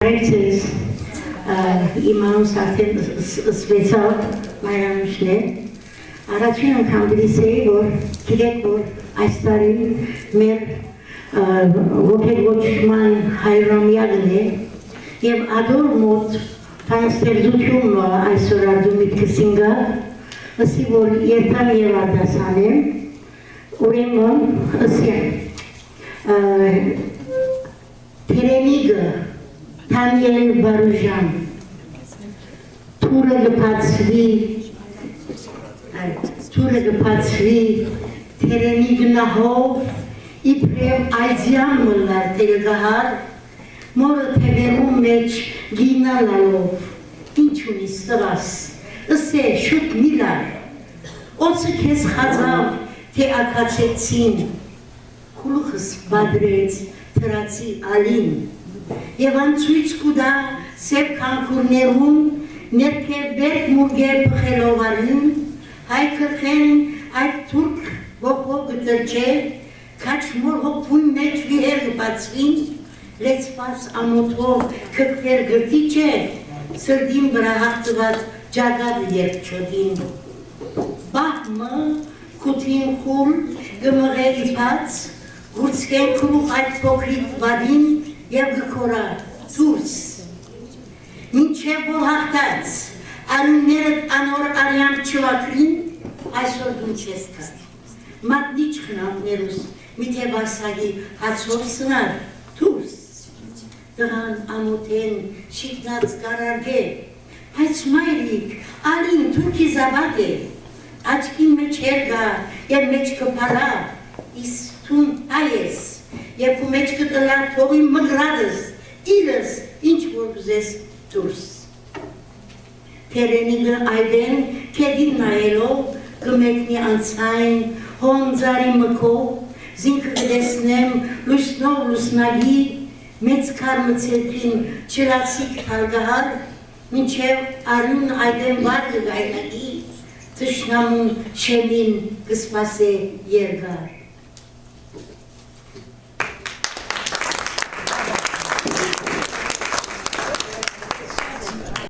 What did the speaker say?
Rectes, imams արդեն սվեցավ մայրանուշներ, առաջին անգամ դրիսեի, որ գիտեք, որ այս տարի մեր ոգեգոճման հայրամյակն է և ադոր մոտ տանստեղծություն այսօր արդու միտքսին գա, ըսի, որ երթամ և արդասանեմ, ուրեմն ըսի Թերենիգը Թանիել Բարուժան Թուրը գպացվի Թերենիգնահով իպրև այձյան մլար տերգահար մորը թևերում մեջ գինալալով ինչ ունի ստվաս ըսե շուտ միլար օծը կեզ խածավ թե ակացեցին խուլուխս բադրեց թրացի ալին և անցույց կուդա սև կանքուրներում ներքև բերք մուրգե պխելով արին հայ կրխեն այդ թուրք բոխով գտրչե կաչ մոր հոպվույն մեջ վիհեր գպացվին լեցված ամոթով կրկվեր գրտի չէ սրդին վրա հաղթված ջագاد երկ չոդին բահմը կութին խուլ գմղե իպած Գուրցկեն կլուխ այդ փոքրիկ վադին և գքորա դուրս մինչև որ հաղթած արուններդ անոր արյամբ չվակրին այսօր դուն չես կատ մատնիչ խնամներուս միթե վարսագի հացով սնար դուրս դղան ամոթեն շիտնած կարարգե բայց մայրիկ ալին թուրքի զավակ է աչքի մեջ հերգա և մեջ կպարա իս Tun ayes, և ու մեջ կտլար թողի մգրադս, իրս, ինչ որ գուզես դուրս։ Թերենիգը այդեն կեդին նայելով, գմեկնի անցայն, հոնձարի մկով, զինքը գդեսնեմ լուսնով լուսնագի, մեծ կարմցերքին չրացիկ թարգահար, մինչև արյուն այդեն վար գայնագի, թշնամուն շեմին գսպասե երգար։